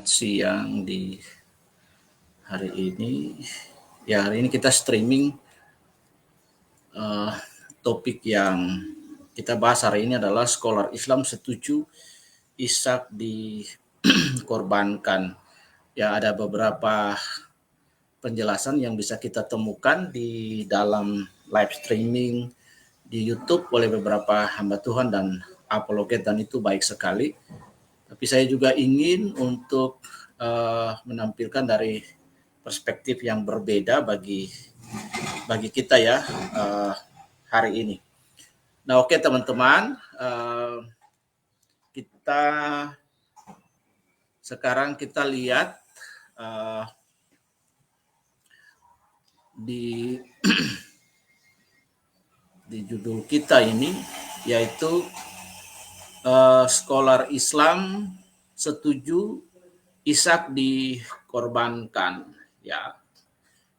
Selamat siang di hari ini. Ya, hari ini kita streaming. Topik yang kita bahas hari ini adalah Scholar Islam setuju Ishak dikorbankan. Ya, ada beberapa penjelasan yang bisa kita temukan di dalam live streaming di YouTube oleh beberapa hamba Tuhan dan apologet, dan itu baik sekali. Tapi saya juga ingin untuk menampilkan dari perspektif yang berbeda bagi kita ya hari ini. Nah, oke teman-teman, sekarang kita lihat di judul kita ini, yaitu Scholar Islam setuju Ishak dikorbankan. Ya,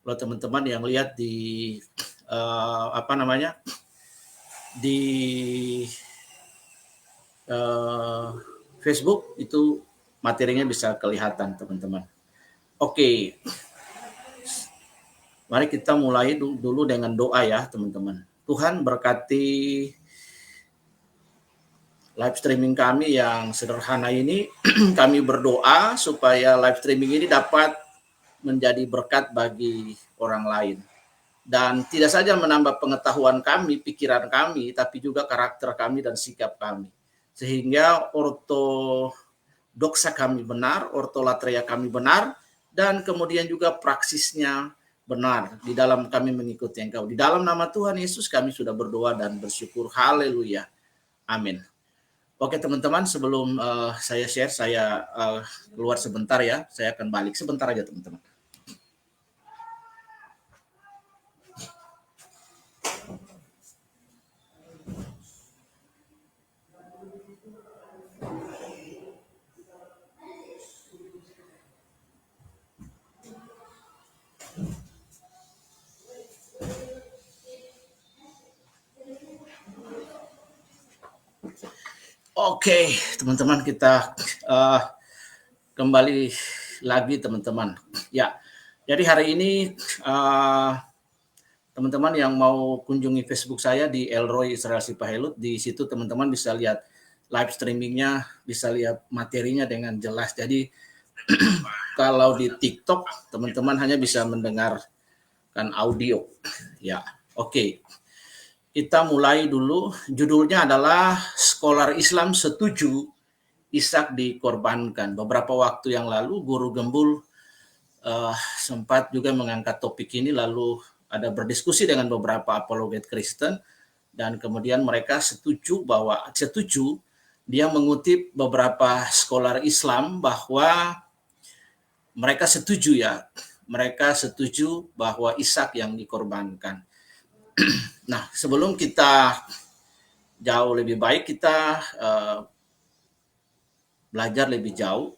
kalau teman-teman yang lihat di di Facebook itu materinya bisa kelihatan teman-teman. Oke, mari kita mulai dulu dengan doa ya teman-teman. Tuhan berkati live streaming kami yang sederhana ini. Kami berdoa supaya live streaming ini dapat menjadi berkat bagi orang lain. Dan tidak saja menambah pengetahuan kami, pikiran kami, tapi juga karakter kami dan sikap kami. Sehingga ortodoksa kami benar, ortolatria kami benar, dan kemudian juga praksisnya benar di dalam kami mengikuti Engkau. Di dalam nama Tuhan Yesus kami sudah berdoa dan bersyukur. Haleluya. Amin. Oke teman-teman, sebelum saya share, saya keluar sebentar ya. Saya akan balik sebentar aja teman-teman. Oke, teman-teman, kita kembali lagi teman-teman. Ya, jadi hari ini teman-teman yang mau kunjungi Facebook saya di Elroy Israel Sipahelut, di situ teman-teman bisa lihat live streamingnya, bisa lihat materinya dengan jelas. Jadi kalau di TikTok teman-teman hanya bisa mendengarkan audio. Ya, oke. Kita mulai dulu. Judulnya adalah Scholar Islam setuju Ishak dikorbankan. Beberapa waktu yang lalu Guru Gembul sempat juga mengangkat topik ini, lalu ada berdiskusi dengan beberapa apologet Kristen, dan kemudian mereka setuju dia mengutip beberapa scholar Islam bahwa mereka setuju bahwa Ishak yang dikorbankan. Nah, sebelum kita jauh lebih baik, kita belajar lebih jauh.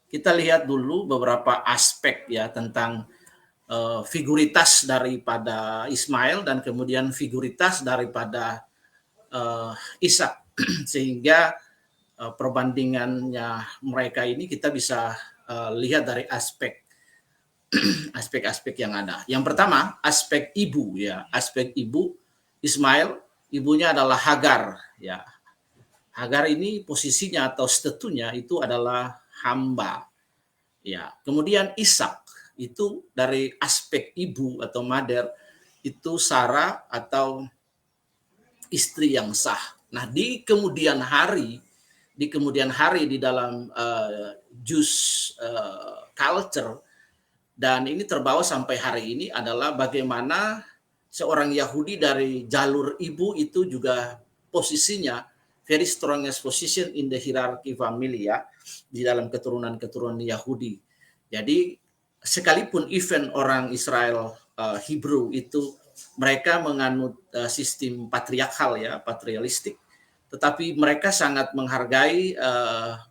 Kita lihat dulu beberapa aspek ya tentang figuritas daripada Ismail dan kemudian figuritas daripada Ishak, sehingga perbandingannya mereka ini kita bisa lihat dari aspek-aspek yang ada. Yang pertama, aspek ibu ya, aspek ibu Ismail, ibunya adalah Hagar ya. Hagar ini posisinya atau statunya itu adalah hamba. Ya, kemudian Ishak itu dari aspek ibu atau mother itu Sarah atau istri yang sah. Nah, di kemudian hari di dalam Jewish culture, dan ini terbawa sampai hari ini, adalah bagaimana seorang Yahudi dari jalur ibu itu juga posisinya very strongest position in the hierarchy family ya, di dalam keturunan Yahudi. Jadi sekalipun event orang Israel Hebrew itu mereka menganut sistem patriarkal ya, patrialistik, tetapi mereka sangat menghargai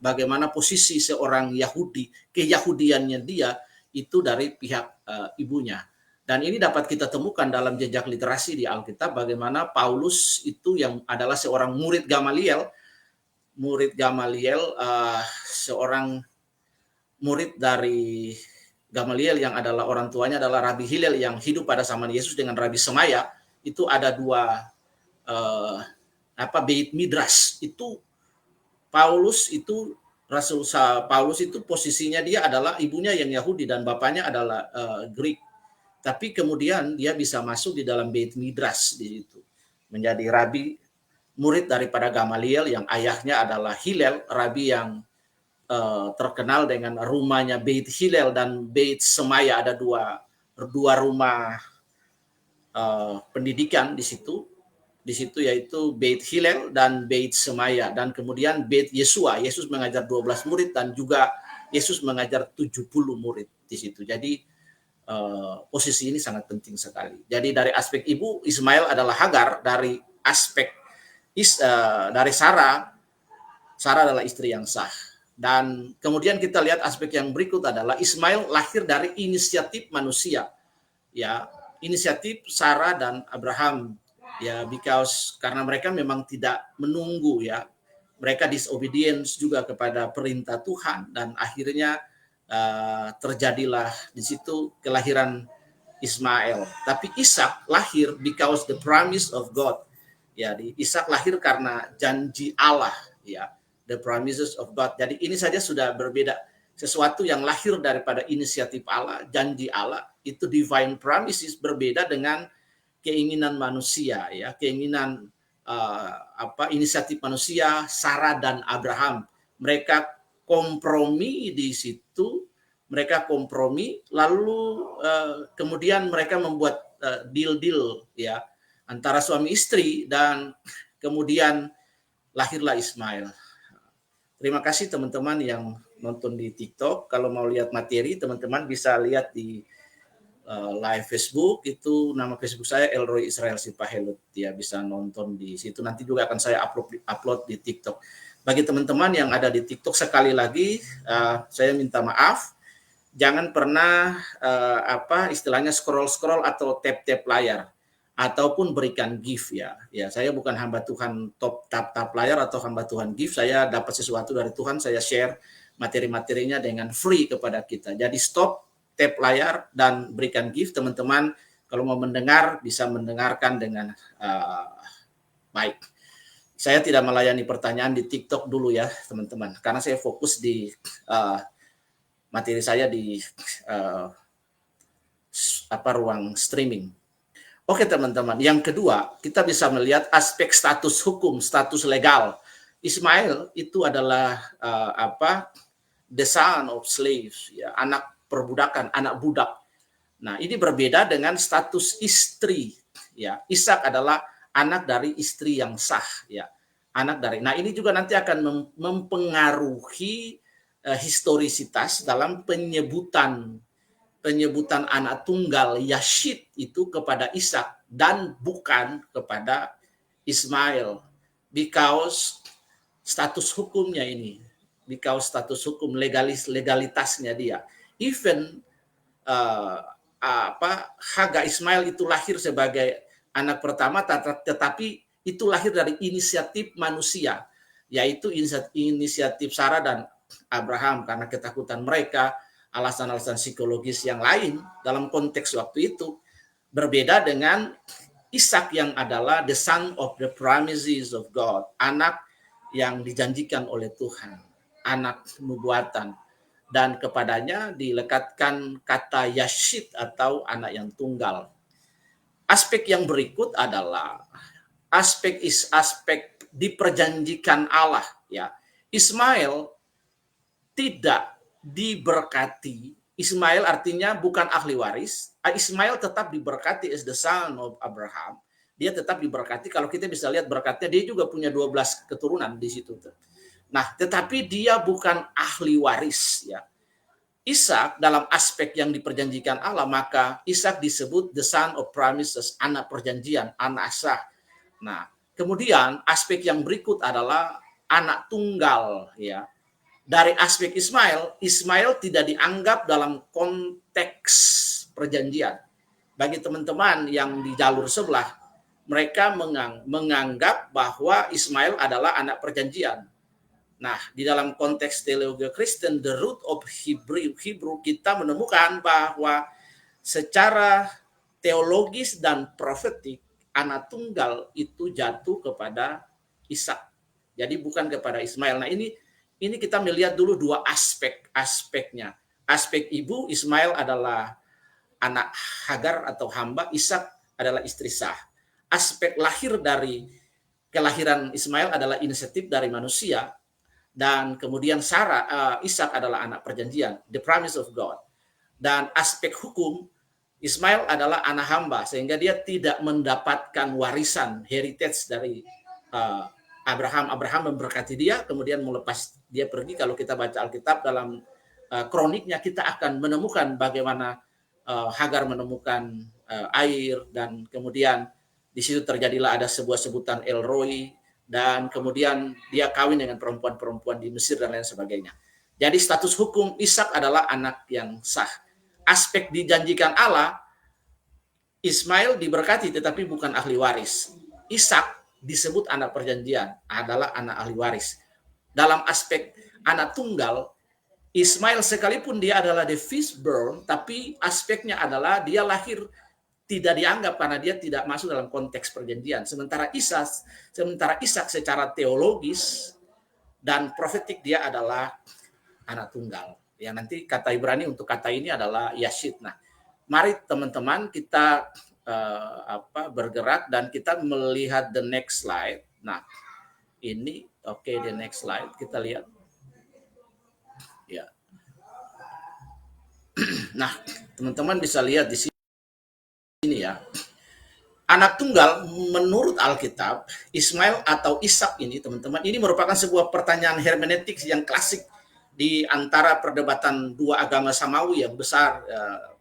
bagaimana posisi seorang Yahudi, keyahudiannya dia itu dari pihak ibunya. Dan ini dapat kita temukan dalam jejak literasi di Alkitab, bagaimana Paulus itu yang adalah seorang murid Gamaliel, seorang murid dari Gamaliel yang adalah orang tuanya adalah Rabi Hillel yang hidup pada zaman Yesus dengan Rabi Semaya, itu ada dua beit midrash. Itu Rasul Paulus itu posisinya dia adalah ibunya yang Yahudi dan bapaknya adalah Greek. Tapi kemudian dia bisa masuk di dalam beit midrash di situ. Menjadi rabi, murid daripada Gamaliel yang ayahnya adalah Hillel, rabi yang terkenal dengan rumahnya Beit Hillel dan Beit Semaya. Ada dua rumah pendidikan di situ yaitu Beit Hillel dan Beit Semaya, dan kemudian Beit Yesua. Yesus mengajar 12 murid dan juga Yesus mengajar 70 murid di situ. Jadi posisi ini sangat penting sekali. Jadi dari aspek ibu, Ismail adalah Hagar. Dari aspek dari Sarah adalah istri yang sah. Dan kemudian kita lihat aspek yang berikut adalah Ismail lahir dari inisiatif manusia, ya, inisiatif Sarah dan Abraham, ya, karena mereka memang tidak menunggu, ya, mereka disobedience juga kepada perintah Tuhan, dan akhirnya terjadilah di situ kelahiran Ismail. Tapi Ishak lahir because the promise of God, ya, Ishak lahir karena janji Allah, ya, the promises of God. Jadi ini saja sudah berbeda. Sesuatu yang lahir daripada inisiatif Allah, janji Allah, itu divine promises, berbeda dengan keinginan manusia, ya, keinginan inisiatif manusia. Sarah dan Abraham, mereka kompromi di situ, lalu kemudian mereka membuat deal, ya, antara suami istri, dan kemudian lahirlah Ismail. Terima kasih teman-teman yang nonton di TikTok. Kalau mau lihat materi, teman-teman bisa lihat di live Facebook. Itu nama Facebook saya Elroy Israel Sipahelut. Ya, bisa nonton di situ. Nanti juga akan saya upload di TikTok. Bagi teman-teman yang ada di TikTok, sekali lagi saya minta maaf. Jangan pernah istilahnya scroll atau tap layar, ataupun berikan gift, ya. Saya bukan hamba Tuhan tap layar atau hamba Tuhan gift. Saya dapat sesuatu dari Tuhan, saya share materi-materinya dengan free kepada kita. Jadi stop tap layar dan berikan gift, teman-teman. Kalau mau mendengar, bisa mendengarkan dengan baik. Saya tidak melayani pertanyaan di TikTok dulu, ya teman-teman, karena saya fokus di materi saya di ruang streaming. Oke teman-teman, yang kedua kita bisa melihat aspek status hukum, status legal. Ismail itu adalah the son of slaves, ya, anak perbudakan, anak budak. Nah, ini berbeda dengan status istri, ya. Ishak adalah anak dari istri yang sah, ya. Nah, ini juga nanti akan mempengaruhi historisitas dalam penyebutan anak tunggal Yashid itu kepada Ishak dan bukan kepada Ismail, because status hukumnya ini, because status hukum legalitasnya dia. Even Haga Ismail itu lahir sebagai anak pertama, tetapi itu lahir dari inisiatif manusia, yaitu inisiatif Sarah dan Abraham, karena ketakutan mereka, alasan-alasan psikologis yang lain dalam konteks waktu itu. Berbeda dengan Ishak yang adalah the son of the promises of God, anak yang dijanjikan oleh Tuhan, anak nubuatan, dan kepadanya dilekatkan kata Yashid atau anak yang tunggal. Aspek yang berikut adalah aspek diperjanjikan Allah, ya. Ismail tidak diberkati. Ismail artinya bukan ahli waris. Ismail tetap diberkati as the son of Abraham. Dia tetap diberkati. Kalau kita bisa lihat berkatnya, dia juga punya 12 keturunan di situ. Nah, tetapi dia bukan ahli waris, ya. Ishak dalam aspek yang diperjanjikan Allah, maka Ishak disebut the son of promises, anak perjanjian, anak sah. Nah, kemudian aspek yang berikut adalah anak tunggal, ya. Dari aspek Ismail tidak dianggap dalam konteks perjanjian. Bagi teman-teman yang di jalur sebelah, mereka menganggap bahwa Ismail adalah anak perjanjian. Nah, di dalam konteks teologi Kristen, the root of Hebrew kita menemukan bahwa secara teologis dan profetik, anak tunggal itu jatuh kepada Ishak. Jadi bukan kepada Ismail. Nah, ini kita melihat dulu dua aspeknya. Aspek ibu, Ismail adalah anak Hagar atau hamba, Ishak adalah istri sah. Aspek lahir dari kelahiran Ismail adalah inisiatif dari manusia, dan kemudian Ishak adalah anak perjanjian, the promise of God. Dan aspek hukum, Ismail adalah anak hamba, sehingga dia tidak mendapatkan warisan, heritage dari Abraham. Abraham memberkati dia, kemudian melepas dia pergi. Kalau kita baca Alkitab dalam kroniknya, kita akan menemukan bagaimana Hagar menemukan air, dan kemudian di situ terjadilah ada sebuah sebutan El Roi, dan kemudian dia kawin dengan perempuan-perempuan di Mesir dan lain sebagainya. Jadi status hukum Ishak adalah anak yang sah. Aspek dijanjikan Allah, Ismail diberkati tetapi bukan ahli waris. Ishak disebut anak perjanjian, adalah anak ahli waris. Dalam aspek anak tunggal, Ismail sekalipun dia adalah the firstborn, tapi aspeknya adalah dia lahir tidak dianggap karena dia tidak masuk dalam konteks perjanjian. Sementara Ishak secara teologis dan profetik dia adalah anak tunggal. Ya, nanti kata Ibrani untuk kata ini adalah Yashid. Nah, mari teman-teman kita bergerak dan kita melihat the next slide. Nah, ini the next slide kita lihat. Ya. Nah, teman-teman bisa lihat di sini ya. Anak tunggal menurut Alkitab, Ismail atau Ishak ini, teman-teman, ini merupakan sebuah pertanyaan hermeneutik yang klasik di antara perdebatan dua agama samawi yang besar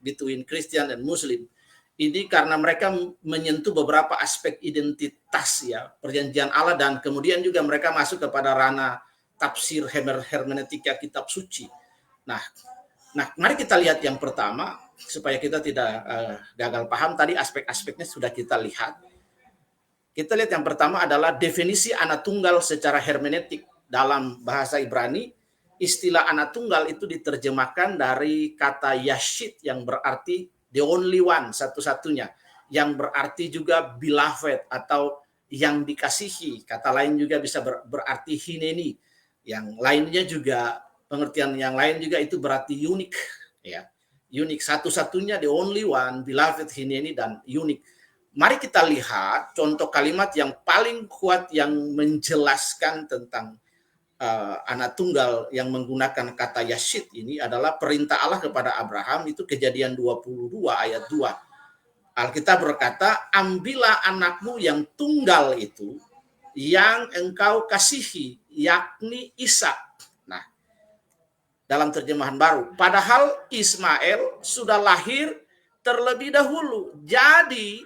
between Christian dan Muslim. Ini karena mereka menyentuh beberapa aspek identitas ya, perjanjian Allah, dan kemudian juga mereka masuk kepada ranah tafsir hermeneutika kitab suci. Nah, mari kita lihat yang pertama supaya kita tidak gagal paham. Tadi aspek-aspeknya sudah kita lihat. Kita lihat yang pertama adalah definisi anak tunggal secara hermeneutik. Dalam bahasa Ibrani, istilah anak tunggal itu diterjemahkan dari kata yashid yang berarti the only one, satu-satunya, yang berarti juga beloved atau yang dikasihi. Kata lain juga bisa berarti hineni. Yang lainnya juga, pengertian yang lain juga itu berarti unik, ya. Unik, satu-satunya, the only one, beloved, hineni, dan unik. Mari kita lihat contoh kalimat yang paling kuat yang menjelaskan tentang anak tunggal yang menggunakan kata yashid ini adalah perintah Allah kepada Abraham, itu Kejadian 22 ayat 2. Alkitab berkata, ambillah anakmu yang tunggal itu yang engkau kasihi, yakni Ishak. Nah, dalam terjemahan baru, padahal Ismail sudah lahir terlebih dahulu. Jadi,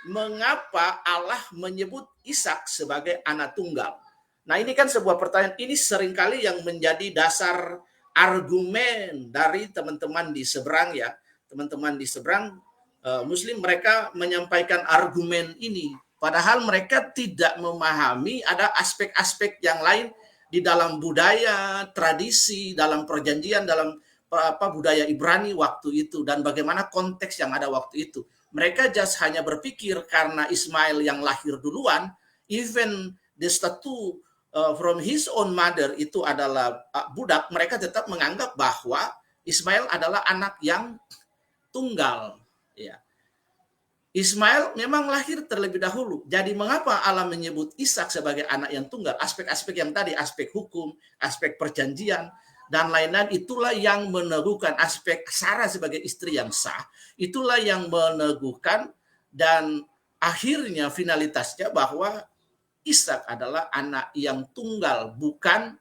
mengapa Allah menyebut Ishak sebagai anak tunggal? Nah, ini kan sebuah pertanyaan, ini seringkali yang menjadi dasar argumen dari teman-teman di seberang ya. Teman-teman di seberang Muslim, mereka menyampaikan argumen ini. Padahal mereka tidak memahami ada aspek-aspek yang lain di dalam budaya, tradisi, dalam perjanjian, dalam budaya Ibrani waktu itu, dan bagaimana konteks yang ada waktu itu. Mereka just hanya berpikir karena Ismail yang lahir duluan, even the statue from his own mother itu adalah budak, mereka tetap menganggap bahwa Ismail adalah anak yang tunggal. Ya. Ismail memang lahir terlebih dahulu. Jadi mengapa Allah menyebut Ishak sebagai anak yang tunggal? Aspek-aspek yang tadi, aspek hukum, aspek perjanjian, dan lain-lain, itulah yang meneguhkan aspek Sarah sebagai istri yang sah. Itulah yang meneguhkan, dan akhirnya finalitasnya bahwa Ishak adalah anak yang tunggal, bukan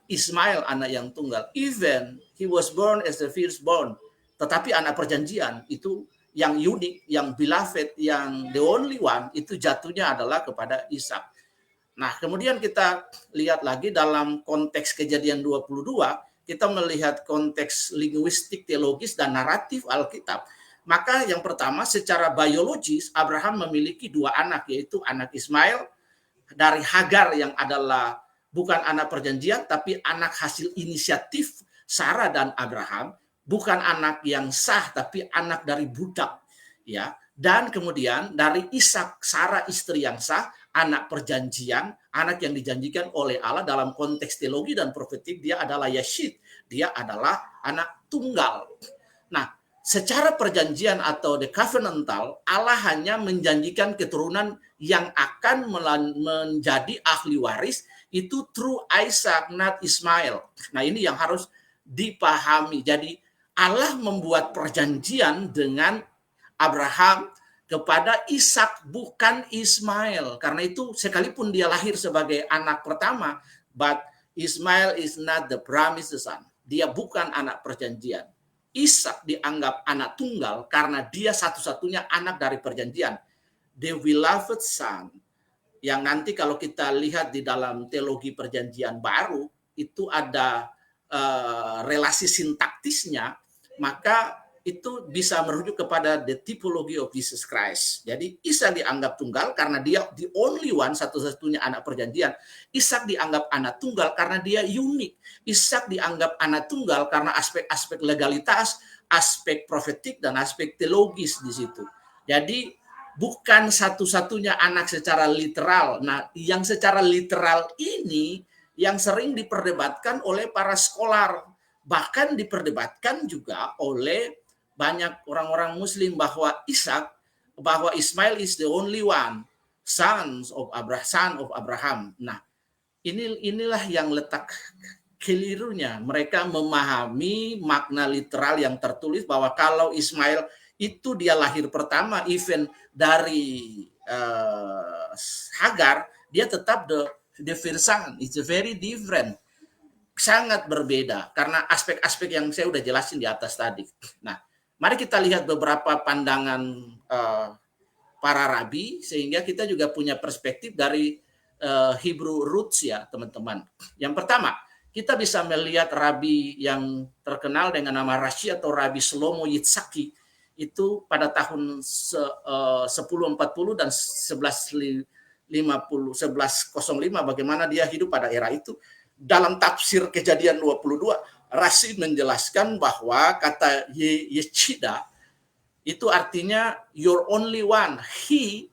Ismail anak yang tunggal. Even he was born as the firstborn, tetapi anak perjanjian itu yang unik, yang beloved, yang the only one, itu jatuhnya adalah kepada Ishak. Nah, kemudian kita lihat lagi dalam konteks Kejadian 22, kita melihat konteks linguistik, teologis, dan naratif Alkitab. Maka yang pertama, secara biologis, Abraham memiliki dua anak, yaitu anak Ismail dari Hagar yang adalah bukan anak perjanjian, tapi anak hasil inisiatif Sarah dan Abraham, bukan anak yang sah, tapi anak dari budak, ya. Dan kemudian dari Ishak, Sarah istri yang sah, anak perjanjian, anak yang dijanjikan oleh Allah dalam konteks teologi dan profetik, dia adalah Yeshid, dia adalah anak tunggal. Nah, secara perjanjian atau the covenantal, Allah hanya menjanjikan keturunan yang akan menjadi ahli waris itu through Isaac, not Ismail. Nah, ini yang harus dipahami. Jadi Allah membuat perjanjian dengan Abraham kepada Ishak, bukan Ismail. Karena itu sekalipun dia lahir sebagai anak pertama, but Ismail is not the promised son. Dia bukan anak perjanjian. Ishak dianggap anak tunggal karena dia satu-satunya anak dari perjanjian. The beloved son. Yang nanti kalau kita lihat di dalam teologi perjanjian baru, itu ada relasi sintaktisnya, maka itu bisa merujuk kepada the typology of Jesus Christ. Jadi Ishak dianggap tunggal karena dia the only one, satu-satunya anak perjanjian. Ishak dianggap anak tunggal karena dia unik. Ishak dianggap anak tunggal karena aspek-aspek legalitas, aspek profetik, dan aspek teologis di situ. Jadi bukan satu-satunya anak secara literal. Nah, yang secara literal ini yang sering diperdebatkan oleh para scholar, bahkan diperdebatkan juga oleh banyak orang-orang Muslim bahwa Ismail is the only one son of Abraham. Nah, inilah yang letak kelirunya. Mereka memahami makna literal yang tertulis bahwa kalau Ismail itu dia lahir pertama, even dari Hagar, dia tetap the first son. It's very different. Sangat berbeda karena aspek-aspek yang saya udah jelasin di atas tadi. Nah, mari kita lihat beberapa pandangan para rabi sehingga kita juga punya perspektif dari Hebrew roots ya, teman-teman. Yang pertama, kita bisa melihat rabi yang terkenal dengan nama Rashi atau Rabi Shlomo Yitzhaki itu pada tahun 1040 dan 1105 bagaimana dia hidup pada era itu. Dalam tafsir Kejadian 22, Rashi menjelaskan bahwa kata Yechida itu artinya your only one. He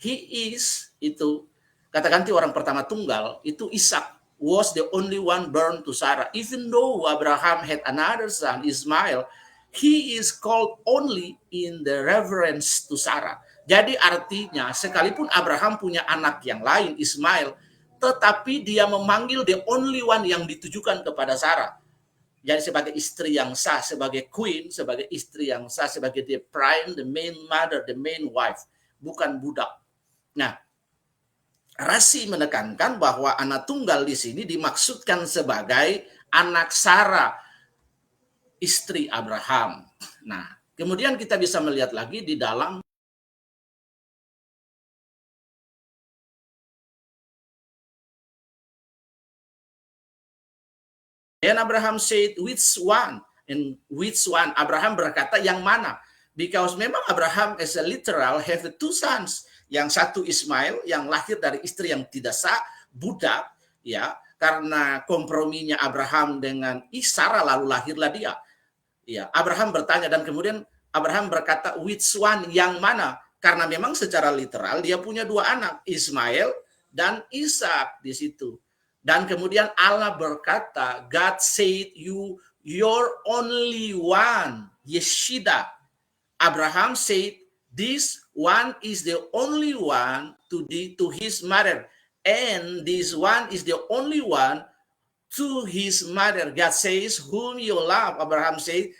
is itu kata ganti orang pertama tunggal itu Ishak was the only one born to Sarah. Even though Abraham had another son Ismail, he is called only in the reverence to Sarah. Jadi artinya sekalipun Abraham punya anak yang lain Ismail, tetapi dia memanggil the only one yang ditujukan kepada Sarah. Jadi sebagai istri yang sah, sebagai queen, sebagai istri yang sah, sebagai the prime, the main mother, the main wife, bukan budak. Nah, Rashi menekankan bahwa anak tunggal di sini dimaksudkan sebagai anak Sarah, istri Abraham. Nah, kemudian kita bisa melihat lagi di dalam And Abraham said, which one? And which one? Abraham berkata, yang mana? Because memang Abraham as a literal have two sons. Yang satu Ismail, yang lahir dari istri yang tidak sah, budak, ya, karena komprominya Abraham dengan Sarah lalu lahirlah dia. Ya, Abraham bertanya dan kemudian Abraham berkata, which one? Yang mana? Karena memang secara literal dia punya dua anak, Ismail dan Ishak di situ. Dan kemudian Allah berkata, God said you're only one, Yeshida. Abraham said, this one is the only one to his mother. And this one is the only one to his mother. God says, whom you love. Abraham said,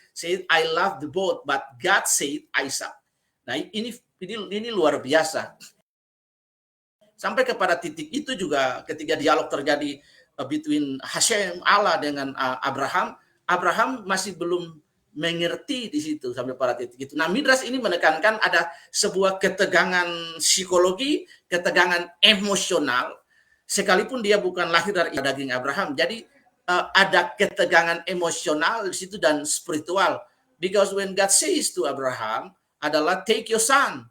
I love the both, but God said Isaac. Nah, ini luar biasa. Sampai kepada titik itu juga ketika dialog terjadi between Hashem Allah dengan Abraham, Abraham masih belum mengerti di situ sampai pada titik itu. Nah, Midrash ini menekankan ada sebuah ketegangan psikologi, ketegangan emosional, sekalipun dia bukan lahir dari daging Abraham. Jadi ada ketegangan emosional di situ dan spiritual. Because when God says to Abraham adalah take your son.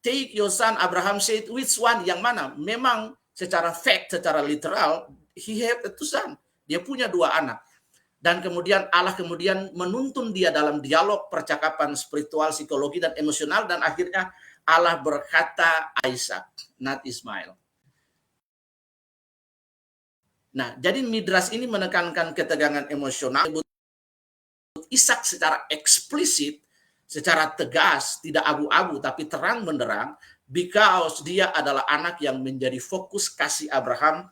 Take your son, Abraham said, which one? Yang mana? Memang secara fact, secara literal, he had two son. Dia punya 2 anak. Dan kemudian Allah kemudian menuntun dia dalam dialog percakapan spiritual, psikologi, dan emosional. Dan akhirnya Allah berkata Isaac, not Ismail. Nah, jadi Midras ini menekankan ketegangan emosional. Ishak secara eksplisit, secara tegas, tidak abu-abu, tapi terang benderang, because dia adalah anak yang menjadi fokus kasih Abraham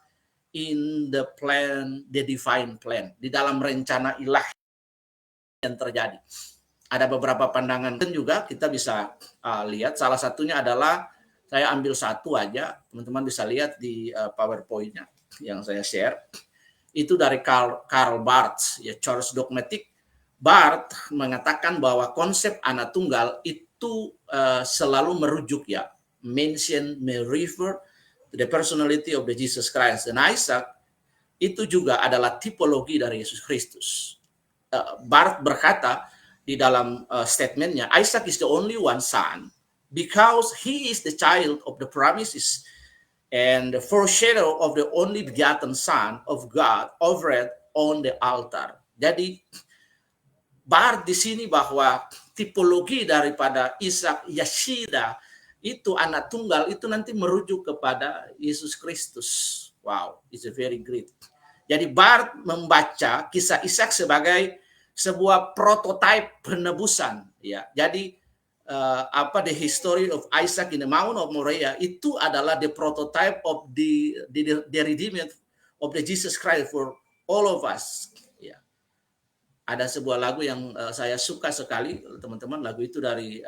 in the plan, the divine plan, di dalam rencana ilahi yang terjadi. Ada beberapa pandangan dan juga kita bisa lihat, salah satunya adalah, saya ambil satu aja, teman-teman bisa lihat di PowerPoint-nya yang saya share, itu dari Karl Barth, ya, Church Dogmatic. Barth mengatakan bahwa konsep anak tunggal itu selalu merujuk, ya, may refer to the personality of the Jesus Christ. Dan Isaac itu juga adalah tipologi dari Yesus Kristus. Barth berkata di dalam statementnya, Isaac is the only one son because he is the child of the promises and the foreshadow of the only begotten Son of God offered on the altar. Jadi Barth di sini bahwa tipologi daripada Ishak Yashida itu anak tunggal itu nanti merujuk kepada Yesus Kristus. Wow, it's a very great. Jadi Barth membaca kisah Ishak sebagai sebuah prototipe penebusan, ya. Jadi the history of Isaac in the Mount of Moriah itu adalah the prototype of the redeemed of the Jesus Christ for all of us. Ya. Ada sebuah lagu yang saya suka sekali, teman-teman. Lagu itu dari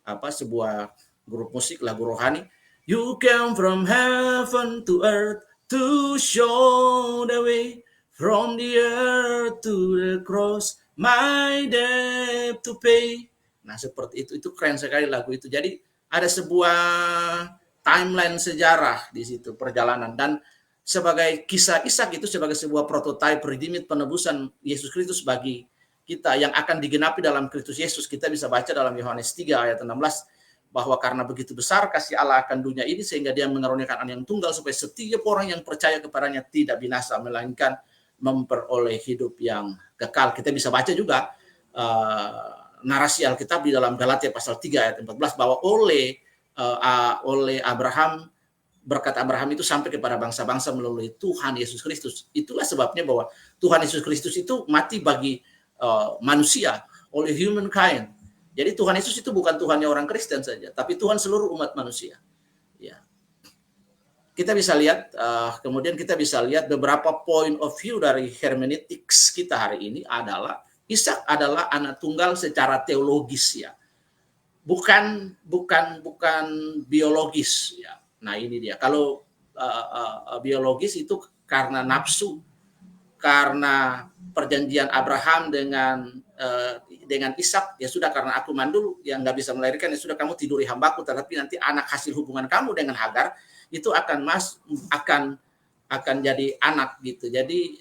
sebuah grup musik, lagu rohani. You came from heaven to earth to show the way, from the earth to the cross, my debt to pay. Nah, seperti itu keren sekali lagu itu. Jadi ada sebuah timeline sejarah di situ, perjalanan, dan sebagai kisah Ishak itu sebagai sebuah prototipe redeemed, penebusan Yesus Kristus bagi kita yang akan digenapi dalam Kristus Yesus. Kita bisa baca dalam Yohanes 3 ayat 16 bahwa karena begitu besar kasih Allah akan dunia ini sehingga dia mengaruniakan anak yang tunggal supaya setiap orang yang percaya kepadanya tidak binasa melainkan memperoleh hidup yang kekal. Kita bisa baca juga narasi Alkitab di dalam Galatia pasal 3 ayat 14 bahwa oleh Abraham, berkat Abraham itu sampai kepada bangsa-bangsa melalui Tuhan Yesus Kristus. Itulah sebabnya bahwa Tuhan Yesus Kristus itu mati bagi manusia, oleh humankind. Jadi Tuhan Yesus itu bukan Tuhannya orang Kristen saja, tapi Tuhan seluruh umat manusia. Ya. Kita bisa lihat, kemudian kita bisa lihat beberapa point of view dari hermeneutics kita hari ini adalah Ishak adalah anak tunggal secara teologis, ya, bukan biologis, ya. Nah ini dia. Kalau biologis itu karena nafsu, karena perjanjian Abraham dengan Ishak, ya sudah, karena aku mandul yang nggak bisa melahirkan, ya sudah, kamu tiduri hambaku, tetapi nanti anak hasil hubungan kamu dengan Hagar itu akan jadi anak gitu. Jadi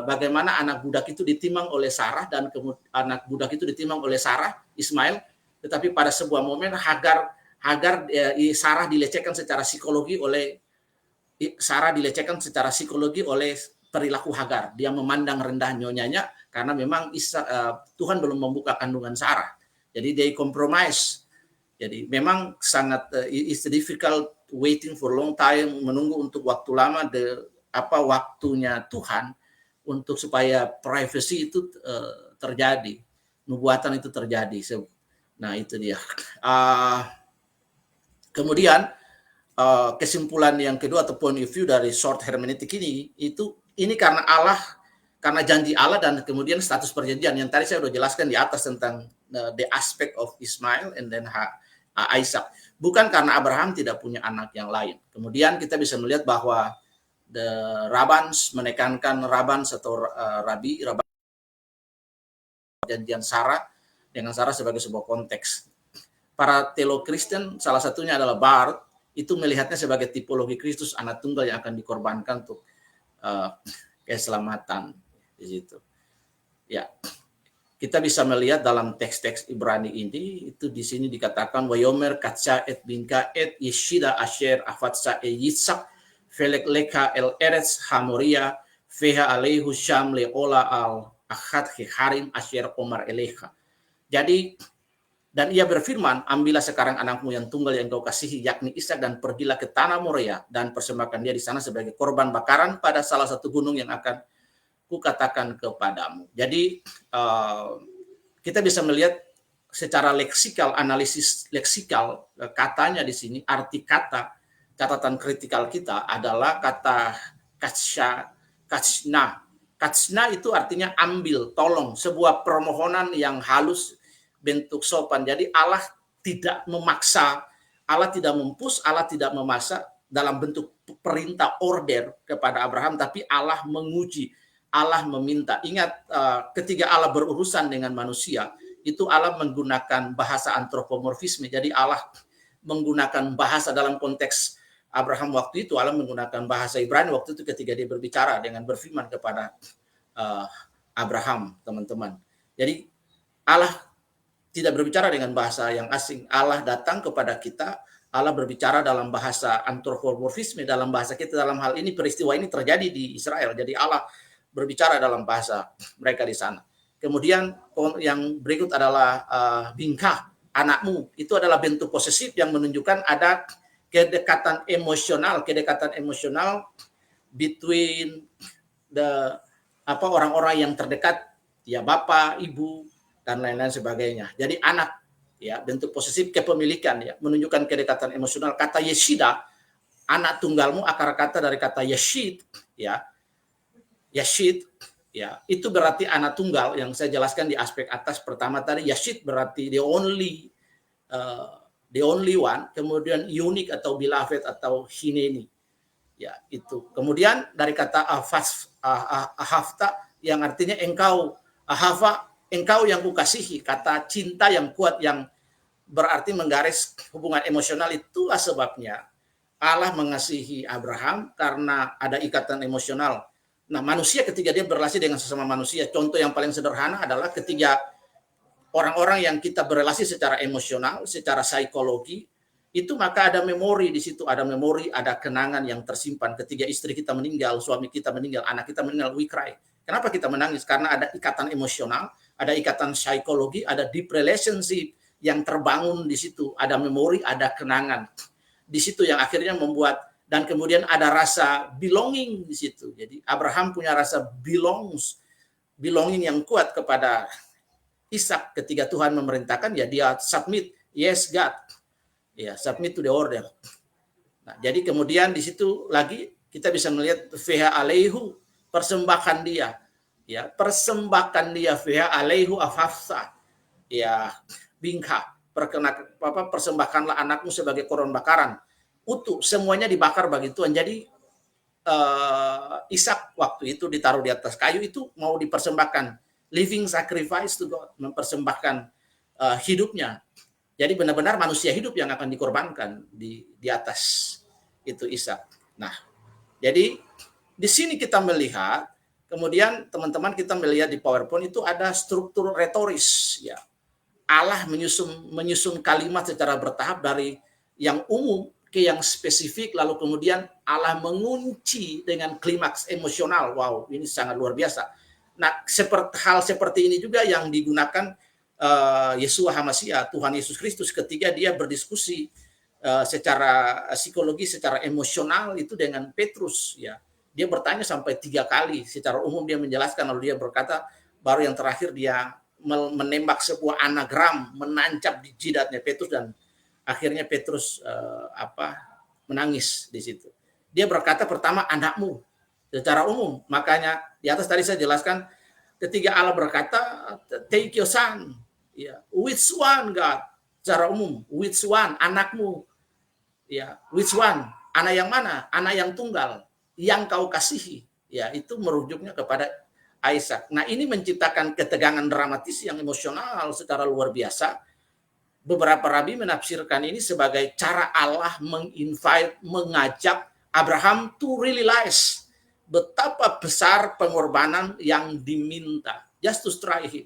bagaimana anak budak itu ditimbang oleh Sarah dan anak budak itu ditimbang oleh Sarah, Ismail, tetapi pada sebuah momen Sarah dilecehkan secara psikologi oleh perilaku Hagar. Dia memandang rendah nyonyanya karena memang Tuhan belum membuka kandungan Sarah. Jadi they compromise. Jadi memang sangat it's difficult waiting for long time, menunggu untuk waktu lama waktunya Tuhan untuk supaya privacy itu terjadi, nubuatan itu terjadi. Nah itu dia. Kemudian kesimpulan yang kedua atau point of view dari short hermeneutic ini karena janji Allah dan kemudian status perjanjian yang tadi saya sudah jelaskan di atas tentang the aspect of Ismail and then Isaac. Bukan karena Abraham tidak punya anak yang lain. Kemudian kita bisa melihat bahwa the Rabbans menekankan Rabi perjanjian Sarah dengan Sarah sebagai sebuah konteks. Para teolog Kristen, salah satunya adalah Barth, itu melihatnya sebagai tipologi Kristus, anak tunggal yang akan dikorbankan untuk keselamatan di situ. Ya, kita bisa melihat dalam teks-teks Ibrani ini, itu di sini dikatakan Wayomer katsa et binka et yeshida asher afatsa et yitzhak Felek leka el eretz hamoria feha alaihu syam leola al akhad harim asyir omar eleha. Jadi, dan ia berfirman, ambillah sekarang anakmu yang tunggal yang kau kasihi, yakni Ishak, dan pergilah ke tanah Moria, dan persembahkan dia di sana sebagai korban bakaran pada salah satu gunung yang akan kukatakan kepadamu. Jadi kita bisa melihat secara leksikal, analisis leksikal, katanya di sini, arti kata, catatan kritikal kita adalah kata kachna. Kachna itu artinya ambil, tolong, sebuah permohonan yang halus, bentuk sopan. Jadi Allah tidak memaksa, Allah tidak mempus, Allah tidak memaksa dalam bentuk perintah order kepada Abraham, tapi Allah menguji, Allah meminta. Ingat, ketika Allah berurusan dengan manusia, itu Allah menggunakan bahasa antropomorfisme. Jadi Allah menggunakan bahasa dalam konteks Abraham waktu itu, Allah menggunakan bahasa Ibrani waktu itu ketika dia berbicara dengan berfirman kepada Abraham, teman-teman. Jadi Allah tidak berbicara dengan bahasa yang asing. Allah datang kepada kita, Allah berbicara dalam bahasa antropomorfisme, dalam bahasa kita. Dalam hal ini peristiwa ini terjadi di Israel. Jadi Allah berbicara dalam bahasa mereka di sana. Kemudian yang berikut adalah bingkah, anakmu. Itu adalah bentuk posesif yang menunjukkan ada kedekatan emosional between the orang-orang yang terdekat, ya bapak, ibu, dan lain-lain sebagainya. Jadi anak, ya, bentuk posesif kepemilikan, ya, menunjukkan kedekatan emosional. Kata Yeshida, anak tunggalmu, akar kata dari kata Yeshid, ya, Yeshid, ya, itu berarti anak tunggal yang saya jelaskan di aspek atas pertama tadi. Yeshid berarti the only one, kemudian unik atau beloved atau hineni, ya, itu. Kemudian dari kata ahafta yang artinya engkau, ahava, engkau yang kukasihi, kata cinta yang kuat yang berarti menggaris hubungan emosional. Itulah sebabnya Allah mengasihi Abraham karena ada ikatan emosional. Nah, manusia ketika dia berrelasi dengan sesama manusia, contoh yang paling sederhana adalah ketika orang-orang yang kita berrelasi secara emosional, secara psikologi, itu maka ada memori di situ, ada memori, ada kenangan yang tersimpan. Ketika istri kita meninggal, suami kita meninggal, anak kita meninggal, we cry. Kenapa kita menangis? Karena ada ikatan emosional, ada ikatan psikologi, ada deep relationship yang terbangun di situ, ada memori, ada kenangan. Di situ yang akhirnya membuat, dan kemudian ada rasa belonging di situ. Jadi Abraham punya rasa belonging yang kuat kepada Ishak. Ketika Tuhan memerintahkan, ya dia submit, yes God, ya submit to the order. Nah, jadi kemudian di situ lagi kita bisa melihat feha alaihu, persembahkan dia, ya, persembahkan dia, feha alaihu afafsa, ya, bingka, persembahkanlah anakmu sebagai korban bakaran, utuh, semuanya dibakar bagi Tuhan. Jadi Ishak waktu itu ditaruh di atas kayu, itu mau dipersembahkan, living sacrifice to God, mempersembahkan hidupnya. Jadi benar-benar manusia hidup yang akan dikorbankan di atas itu Ishak. Nah, jadi di sini kita melihat, kemudian teman-teman kita melihat di PowerPoint itu ada struktur retoris, ya. Allah menyusun kalimat secara bertahap dari yang umum ke yang spesifik, lalu kemudian Allah mengunci dengan klimaks emosional. Wow, ini sangat luar biasa. Nah, hal seperti ini juga yang digunakan Yeshua HaMashiach, Tuhan Yesus Kristus, ketika dia berdiskusi secara psikologi, secara emosional itu dengan Petrus, ya. Dia bertanya sampai 3 kali, secara umum dia menjelaskan, lalu dia berkata, baru yang terakhir dia menembak sebuah anagram, menancap di jidatnya Petrus, dan akhirnya Petrus menangis di situ. Dia berkata pertama, anakmu, secara umum. Makanya di atas tadi saya jelaskan, ketika Allah berkata, take your son, ya, which one God, secara umum, which one, anakmu, ya, which one, anak yang mana, anak yang tunggal, yang kau kasihi, ya, itu merujuknya kepada Ishak. Nah, ini menciptakan ketegangan dramatis yang emosional secara luar biasa. Beberapa rabi menafsirkan ini sebagai cara Allah mengajak Abraham to realize betapa besar pengorbanan yang diminta, just to try him.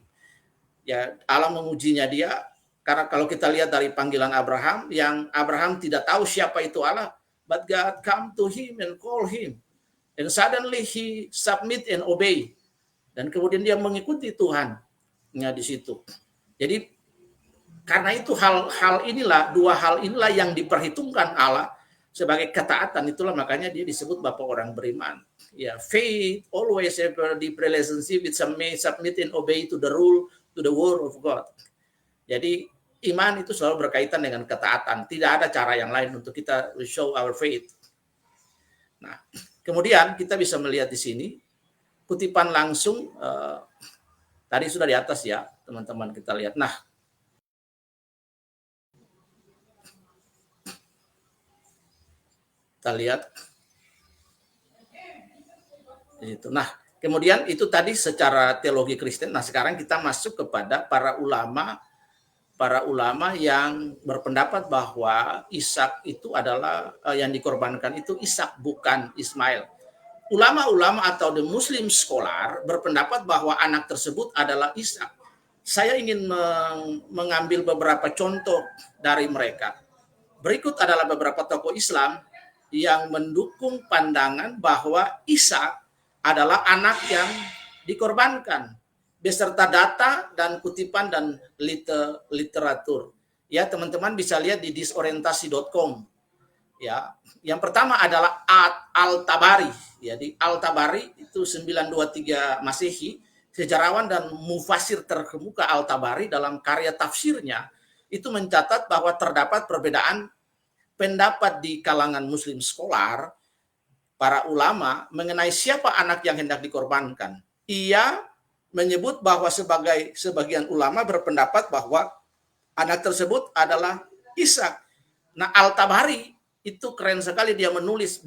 Ya, Allah mengujinya dia, karena kalau kita lihat dari panggilan Abraham, yang Abraham tidak tahu siapa itu Allah, but God come to him and call him. And suddenly he submit and obey. Dan kemudian dia mengikuti Tuhan. Nah, di situ. Jadi karena itu dua hal inilah yang diperhitungkan Allah sebagai ketaatan. Itulah makanya dia disebut Bapa orang beriman. Ya, faith always have a deep relationship with submit and obey to the rule, to the word of God. Jadi iman itu selalu berkaitan dengan ketaatan. Tidak ada cara yang lain untuk kita show our faith. Nah, kemudian kita bisa melihat di sini kutipan langsung tadi sudah di atas ya, teman-teman, kita lihat. Nah, kita lihat di situ. Nah, kemudian itu tadi secara teologi Kristen. Nah, sekarang kita masuk kepada para ulama yang berpendapat bahwa Ishak itu adalah yang dikorbankan itu Ishak, bukan Ismail. Ulama-ulama atau the Muslim scholar berpendapat bahwa anak tersebut adalah Ishak. Saya ingin mengambil beberapa contoh dari mereka. Berikut adalah beberapa tokoh Islam yang mendukung pandangan bahwa Ishak adalah anak yang dikorbankan, beserta data dan kutipan dan literatur. Ya, teman-teman bisa lihat di disorientasi.com. Ya, yang pertama adalah Al-Tabari. Ya, di Al-Tabari itu 923 Masehi, sejarawan dan mufasir terkemuka Al-Tabari dalam karya tafsirnya itu mencatat bahwa terdapat perbedaan pendapat di kalangan Muslim scholar, para ulama, mengenai siapa anak yang hendak dikorbankan. Ia menyebut bahwa sebagian ulama berpendapat bahwa anak tersebut adalah Ishak. Nah, Al-Tabari itu keren sekali, dia menulis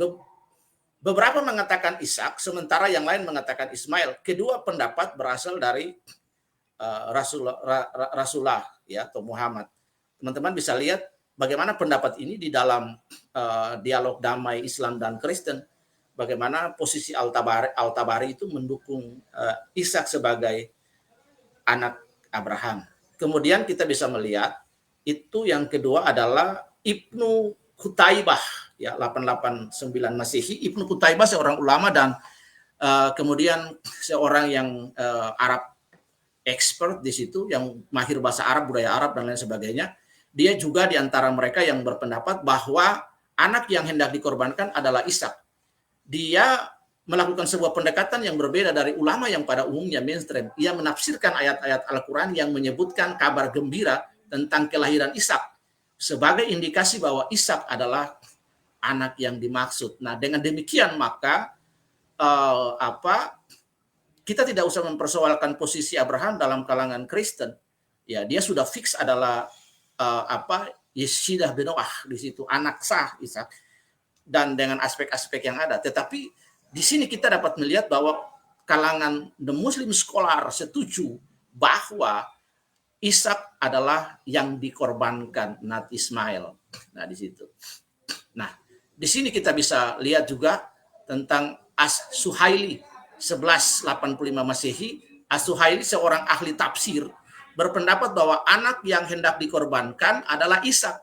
beberapa mengatakan Ishak, sementara yang lain mengatakan Ismail. Kedua pendapat berasal dari Rasulullah ya, atau Muhammad. Teman-teman bisa lihat bagaimana pendapat ini di dalam dialog damai Islam dan Kristen. Bagaimana posisi Al-Tabari itu mendukung Ishak sebagai anak Abraham. Kemudian kita bisa melihat itu yang kedua adalah Ibnu Qutaibah ya, 889 Masehi. Ibnu Qutaibah seorang ulama dan kemudian seorang yang Arab expert di situ, yang mahir bahasa Arab, budaya Arab dan lain sebagainya. Dia juga di antara mereka yang berpendapat bahwa anak yang hendak dikorbankan adalah Ishak. Dia melakukan sebuah pendekatan yang berbeda dari ulama yang pada umumnya mainstream. Ia menafsirkan ayat-ayat Al-Quran yang menyebutkan kabar gembira tentang kelahiran Ishak sebagai indikasi bahwa Ishak adalah anak yang dimaksud. Nah, dengan demikian maka kita tidak usah mempersoalkan posisi Abraham dalam kalangan Kristen. Ya, dia sudah fix adalah Yeshidah benoah di situ, anak sah Ishak. Dan dengan aspek-aspek yang ada. Tetapi di sini kita dapat melihat bahwa kalangan the Muslim scholar setuju bahwa Ishak adalah yang dikorbankan, not Ismail. Nah, di situ. Nah, di sini kita bisa lihat juga tentang As-Suhaili 1185 Masehi. As-Suhaili seorang ahli tafsir berpendapat bahwa anak yang hendak dikorbankan adalah Ishak.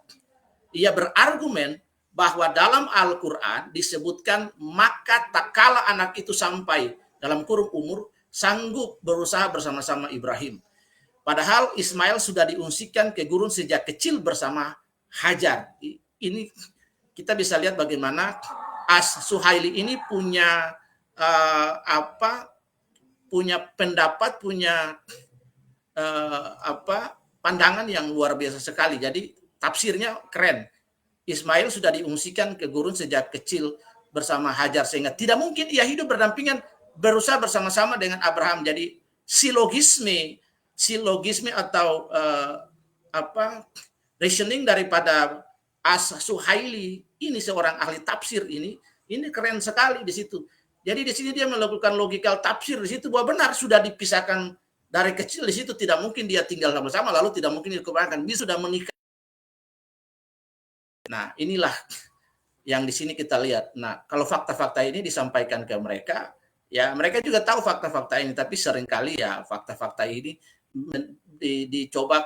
Ia berargumen bahwa dalam Al-Quran disebutkan maka tak kala anak itu sampai dalam kurun umur sanggup berusaha bersama-sama Ibrahim. Padahal Ismail sudah diungsikan ke gurun sejak kecil bersama Hajar. Ini kita bisa lihat bagaimana As-Suhaili ini punya punya pendapat, punya pandangan yang luar biasa sekali. Jadi tafsirnya keren. Ismail sudah diungsikan ke gurun sejak kecil bersama Hajar, sehingga tidak mungkin ia hidup berdampingan berusaha bersama-sama dengan Abraham. Jadi silogisme atau reasoning daripada As-Suhaili ini, seorang ahli tafsir ini keren sekali di situ. Jadi di sini dia melakukan logical tafsir di situ bahwa benar sudah dipisahkan dari kecil di situ, tidak mungkin dia tinggal sama-sama lalu tidak mungkin dikembangkan. Dia sudah menikah. Nah, inilah yang di sini kita lihat. Nah, kalau fakta-fakta ini disampaikan ke mereka, ya mereka juga tahu fakta-fakta ini, tapi seringkali ya fakta-fakta ini dicoba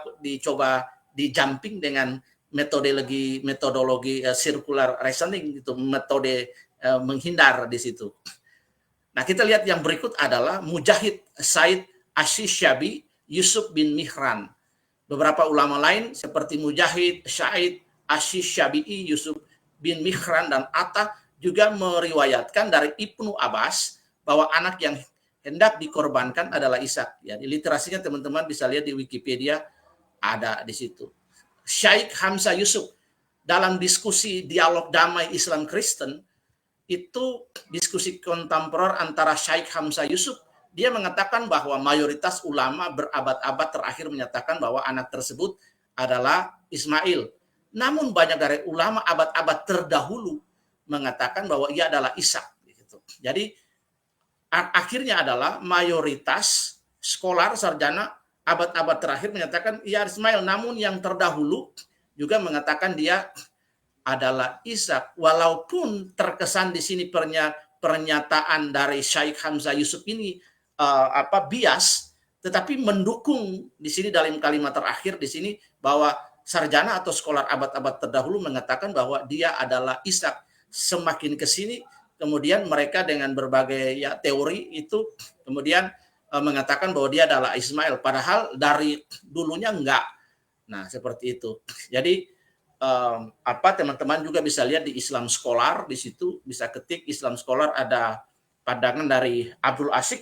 di jumping dengan metodologi circular reasoning, itu metode menghindar di situ. Nah, kita lihat yang berikut adalah Mujahid Said Asy-Syabi, Yusuf bin Mihran. Beberapa ulama lain seperti Mujahid Said Asy-Syabi'i, Yusuf bin Mihran, dan Atta juga meriwayatkan dari Ibnu Abbas bahwa anak yang hendak dikorbankan adalah Ishak. Ya, di literasinya teman-teman bisa lihat di Wikipedia, ada di situ. Syekh Hamzah Yusuf dalam diskusi dialog damai Islam Kristen, itu diskusi kontemporer antara Syekh Hamzah Yusuf, dia mengatakan bahwa mayoritas ulama berabad-abad terakhir menyatakan bahwa anak tersebut adalah Ismail. Namun banyak dari ulama abad-abad terdahulu mengatakan bahwa ia adalah Ishak. Jadi akhirnya adalah mayoritas skolar sarjana abad-abad terakhir menyatakan ia Ismail, namun yang terdahulu juga mengatakan dia adalah Ishak. Walaupun terkesan di sini pernyataan dari Syekh Hamzah Yusuf ini bias, tetapi mendukung di sini dalam kalimat terakhir di sini bahwa sarjana atau skolar abad-abad terdahulu mengatakan bahwa dia adalah Ishak. Semakin ke sini kemudian mereka dengan berbagai teori itu kemudian mengatakan bahwa dia adalah Ismail, padahal dari dulunya enggak. Nah, seperti itu. Jadi teman-teman juga bisa lihat di Islam Scholar, di situ bisa ketik Islam Scholar, ada pandangan dari Abdul Aziz,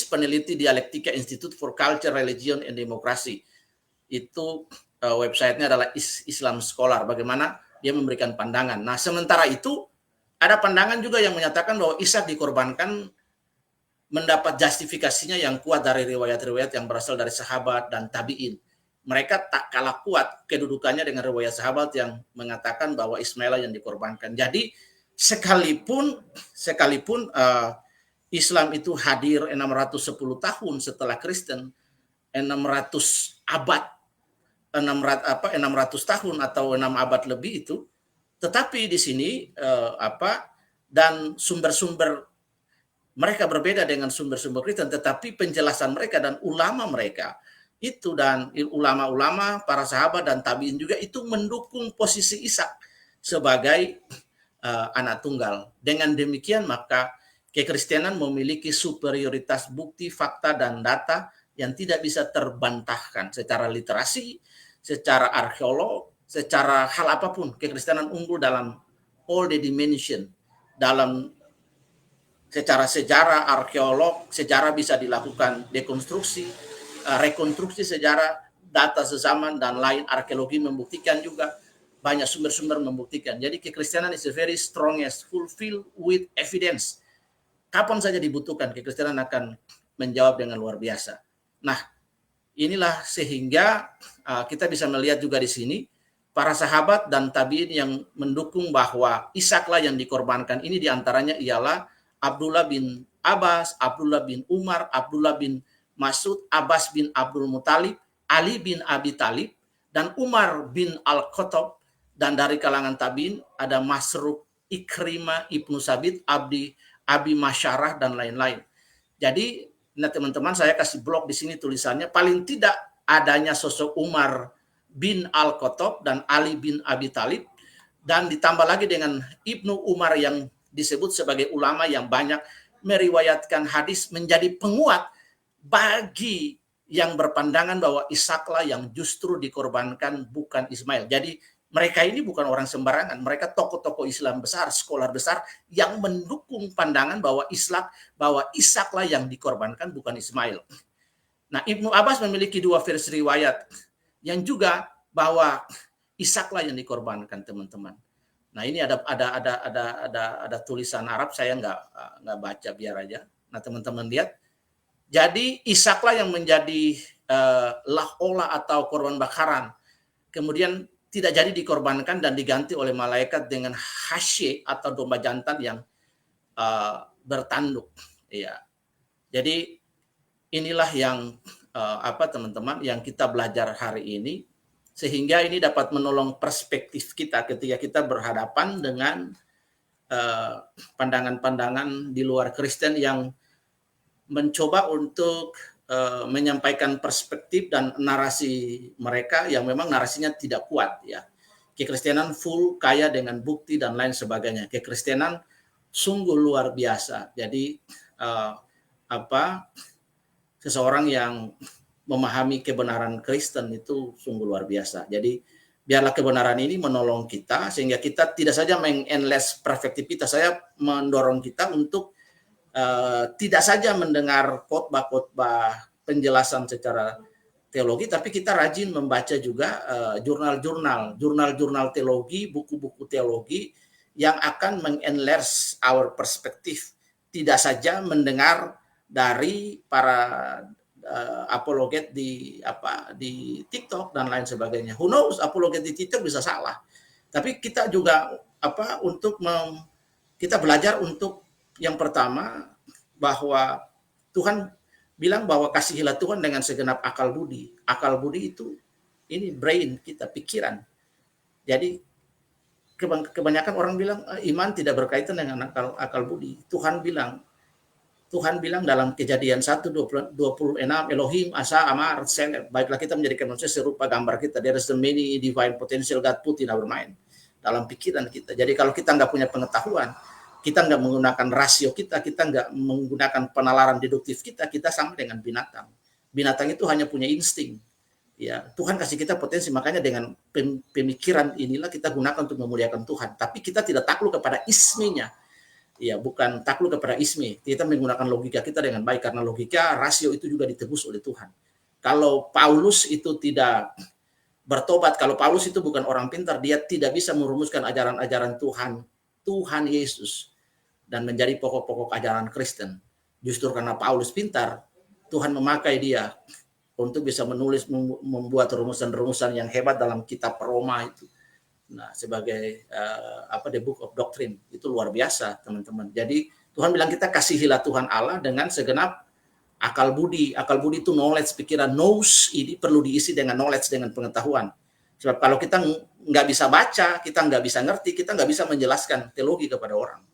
peneliti dialektika Institute for Culture, Religion and Democracy. Itu websitenya adalah Islam Scholar, bagaimana dia memberikan pandangan. Nah, sementara itu ada pandangan juga yang menyatakan bahwa Ishak dikorbankan mendapat justifikasinya yang kuat dari riwayat-riwayat yang berasal dari sahabat dan tabi'in. Mereka tak kalah kuat kedudukannya dengan riwayat sahabat yang mengatakan bahwa Ismail yang dikorbankan. Jadi sekalipun Islam itu hadir 610 tahun setelah Kristen, 600 tahun atau 6 abad lebih itu, tetapi di sini dan sumber-sumber mereka berbeda dengan sumber-sumber Kristen, tetapi penjelasan mereka dan ulama mereka itu, dan ulama-ulama para sahabat dan tabiin juga itu mendukung posisi Ishak sebagai anak tunggal. Dengan demikian maka kekristenan memiliki superioritas bukti, fakta, dan data yang tidak bisa terbantahkan secara literasi, secara arkeolog, secara hal apapun. Kekristenan unggul dalam all the dimension, dalam secara sejarah, arkeolog, sejarah bisa dilakukan dekonstruksi, rekonstruksi sejarah, data sezaman, dan lain. Arkeologi membuktikan juga, banyak sumber-sumber membuktikan. Jadi kekristenan is a very strongest, fulfilled with evidence. Kapan saja dibutuhkan, kekristenan akan menjawab dengan luar biasa. Nah, inilah sehingga kita bisa melihat juga di sini para sahabat dan tabiin yang mendukung bahwa Ishaklah yang dikorbankan. Ini diantaranya ialah Abdullah bin Abbas, Abdullah bin Umar, Abdullah bin Mas'ud, Abbas bin Abdul Muthalib, Ali bin Abi Talib, dan Umar bin Al-Khattab. Dan dari kalangan tabiin ada Masruq, Ikrimah, Ibnu Sabit, Abi Masyarah, dan lain-lain. Jadi, nah teman-teman, saya kasih blog di sini tulisannya, paling tidak adanya sosok Umar bin Al-Khattab dan Ali bin Abi Talib, dan ditambah lagi dengan Ibnu Umar yang disebut sebagai ulama yang banyak meriwayatkan hadis, menjadi penguat bagi yang berpandangan bahwa Ishaklah yang justru dikorbankan, bukan Ismail. Jadi mereka ini bukan orang sembarangan, mereka tokoh-tokoh Islam besar, skolar besar yang mendukung pandangan bahwa Ishaklah yang dikorbankan, bukan Ismail. Nah, Ibnu Abbas memiliki dua versi riwayat yang juga bahwa Ishaklah yang dikorbankan, teman-teman. Nah, ini ada tulisan Arab, saya nggak baca, biar aja. Nah, teman-teman lihat. Jadi Ishaklah yang menjadi lahola atau korban bakaran. Kemudian tidak jadi dikorbankan dan diganti oleh malaikat dengan hasye atau domba jantan yang bertanduk. Ya. Jadi inilah yang teman-teman yang kita belajar hari ini, sehingga ini dapat menolong perspektif kita ketika kita berhadapan dengan pandangan-pandangan di luar Kristen yang mencoba untuk menyampaikan perspektif dan narasi mereka yang memang narasinya tidak kuat ya. Kekristenan full kaya dengan bukti dan lain sebagainya. Kekristenan sungguh luar biasa. Jadi seseorang yang memahami kebenaran Kristen itu sungguh luar biasa. Jadi biarlah kebenaran ini menolong kita sehingga kita tidak saja mengenles perspektif kita. Saya mendorong kita untuk tidak saja mendengar khotbah-khotbah penjelasan secara teologi, tapi kita rajin membaca juga jurnal-jurnal teologi, buku-buku teologi yang akan mengenlarge our perspektif. Tidak saja mendengar dari para apologet di TikTok dan lain sebagainya. Who knows, apologet di TikTok bisa salah. Tapi kita juga kita belajar untuk yang pertama bahwa Tuhan bilang bahwa kasihilah Tuhan dengan segenap akal budi. Akal budi itu ini brain kita, pikiran. Jadi kebanyakan orang bilang iman tidak berkaitan dengan akal budi. Tuhan bilang dalam Kejadian 1:26, Elohim asa amar seleb, baiklah kita menjadikan manusia serupa gambar kita. There is the many divine potential God put in our mind, dalam pikiran kita. Jadi kalau kita nggak punya pengetahuan, kita nggak menggunakan rasio kita nggak menggunakan penalaran deduktif kita sama dengan binatang. Binatang itu hanya punya insting. Ya, Tuhan kasih kita potensi, makanya dengan pemikiran inilah kita gunakan untuk memuliakan Tuhan. Tapi kita tidak takluk kepada isminya. Ya, bukan takluk kepada ismi. Kita menggunakan logika kita dengan baik, karena logika, rasio itu juga ditebus oleh Tuhan. Kalau Paulus itu tidak bertobat, kalau Paulus itu bukan orang pintar, dia tidak bisa merumuskan ajaran-ajaran Tuhan Yesus dan menjadi pokok-pokok ajaran Kristen. Justru karena Paulus pintar, Tuhan memakai dia untuk bisa menulis, membuat rumusan-rumusan yang hebat dalam kitab Roma itu. Nah, sebagai the Book of Doctrine, itu luar biasa, teman-teman. Jadi Tuhan bilang kita kasihilah Tuhan Allah dengan segenap akal budi. Akal budi itu knowledge, pikiran. Knows ini perlu diisi dengan knowledge, dengan pengetahuan. Sebab kalau kita nggak bisa baca, kita nggak bisa ngerti, kita nggak bisa menjelaskan teologi kepada orang.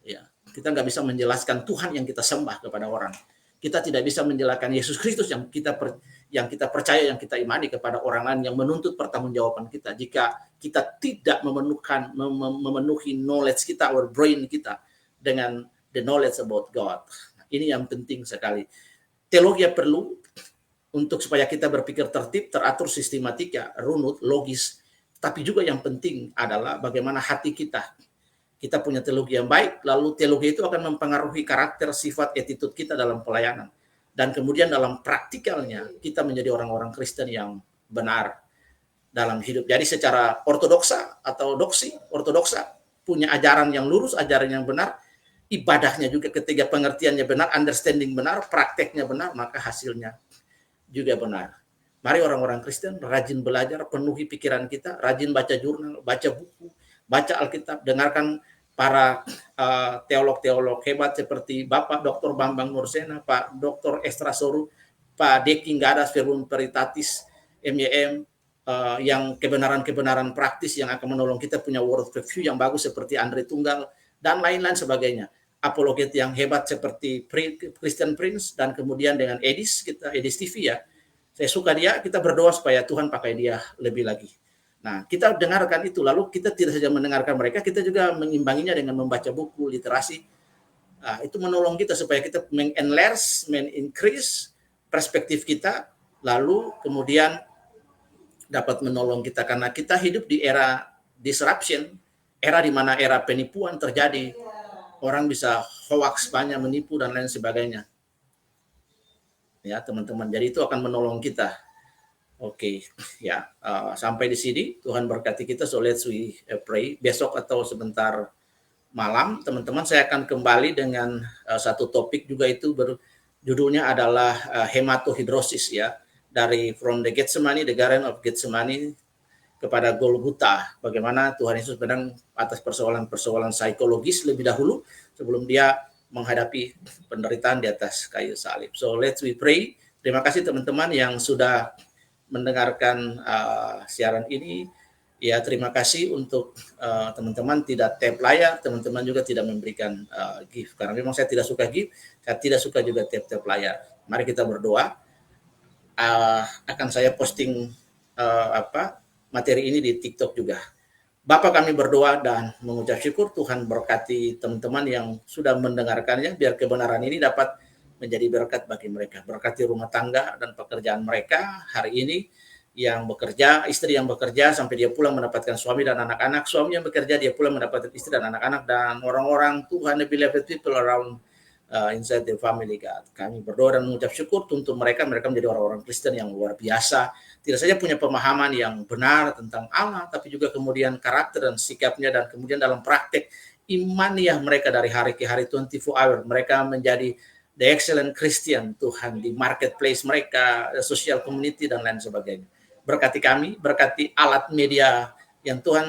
Ya, kita nggak bisa menjelaskan Tuhan yang kita sembah kepada orang. Kita tidak bisa menjelaskan Yesus Kristus yang kita percaya, yang kita imani kepada orang lain yang menuntut pertanggungjawaban kita. Jika kita tidak memenuhi knowledge kita, our brain kita dengan the knowledge about God. Ini yang penting sekali. Teologi perlu untuk supaya kita berpikir tertib, teratur, sistematika, runut, logis. Tapi juga yang penting adalah bagaimana hati kita. Kita punya teologi yang baik, lalu teologi itu akan mempengaruhi karakter, sifat, attitude kita dalam pelayanan. Dan kemudian dalam praktikalnya, kita menjadi orang-orang Kristen yang benar dalam hidup. Jadi secara ortodoksa punya ajaran yang lurus, ajaran yang benar, ibadahnya juga ketika pengertiannya benar, understanding benar, prakteknya benar, maka hasilnya juga benar. Mari orang-orang Kristen rajin belajar, penuhi pikiran kita, rajin baca jurnal, baca buku, baca Alkitab, dengarkan para teolog-teolog hebat seperti Bapak Dr. Bambang Nursena, Pak Dr. Estra Soru, Pak Deki Gadas, Verbum Veritatis, MYM, yang kebenaran-kebenaran praktis yang akan menolong kita punya world review yang bagus seperti Andre Tunggal, dan lain-lain sebagainya. Apologet yang hebat seperti Christian Prince, dan kemudian dengan Edis TV ya. Saya suka dia, kita berdoa supaya Tuhan pakai dia lebih lagi. Nah, kita dengarkan itu, lalu kita tidak saja mendengarkan mereka, kita juga mengimbanginya dengan membaca buku, literasi. Nah, itu menolong kita supaya kita mengenlarge, increase perspektif kita, lalu kemudian dapat menolong kita, karena kita hidup di era disruption, era di mana era penipuan terjadi, orang bisa hoax banyak, menipu dan lain sebagainya. Ya, teman-teman, jadi itu akan menolong kita. Oke, ya, sampai di sini. Tuhan berkati kita, so let's we pray. Besok atau sebentar malam, teman-teman, saya akan kembali dengan satu topik juga, itu judulnya adalah hematohidrosis ya, dari from the Getsemani, the Garden of Getsemani kepada Golgota. Bagaimana Tuhan Yesus sedang atas persoalan-persoalan psikologis lebih dahulu sebelum dia menghadapi penderitaan di atas kayu salib. So let's we pray. Terima kasih teman-teman yang sudah mendengarkan siaran ini. Ya, terima kasih untuk teman-teman tidak tap layar, teman-teman juga tidak memberikan gift, karena memang saya tidak suka gift, saya tidak suka juga tap layar. Mari kita berdoa. Akan saya posting materi ini di TikTok juga. Bapak, kami berdoa dan mengucap syukur Tuhan berkati teman-teman yang sudah mendengarkannya, biar kebenaran ini dapat menjadi berkat bagi mereka. Berkati rumah tangga dan pekerjaan mereka hari ini, yang bekerja, istri yang bekerja sampai dia pulang mendapatkan suami dan anak-anak, suami yang bekerja dia pulang mendapatkan istri dan anak-anak, dan orang-orang Tuhan, the beloved people around inside the family, God. Kami berdoa dan mengucap syukur untuk mereka menjadi orang-orang Kristen yang luar biasa, tidak saja punya pemahaman yang benar tentang Allah, tapi juga kemudian karakter dan sikapnya, dan kemudian dalam praktek imaniah mereka dari hari ke hari 24 hour, mereka menjadi the excellent Christian Tuhan di marketplace mereka, social community dan lain sebagainya. Berkati kami, berkati alat media yang Tuhan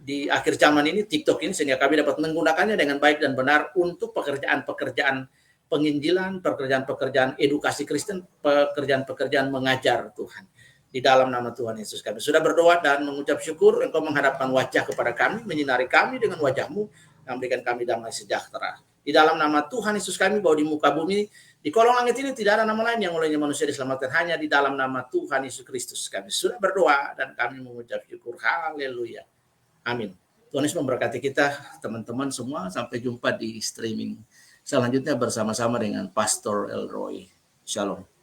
di akhir zaman ini, TikTok ini, sehingga kami dapat menggunakannya dengan baik dan benar untuk pekerjaan-pekerjaan penginjilan, pekerjaan-pekerjaan edukasi Kristen, pekerjaan-pekerjaan mengajar Tuhan. Di dalam nama Tuhan Yesus kami sudah berdoa dan mengucap syukur. Engkau menghadapkan wajah kepada kami, menyinari kami dengan wajah-Mu, yang memberikan kami damai sejahtera. Di dalam nama Tuhan Yesus kami, bahwa di muka bumi, di kolong langit ini tidak ada nama lain yang olehnya manusia diselamatkan, hanya di dalam nama Tuhan Yesus Kristus kami sudah berdoa dan kami mengucap syukur. Haleluya. Amin. Tuhan Yesus memberkati kita, teman-teman semua. Sampai jumpa di streaming selanjutnya bersama-sama dengan Pastor Elroy. Shalom.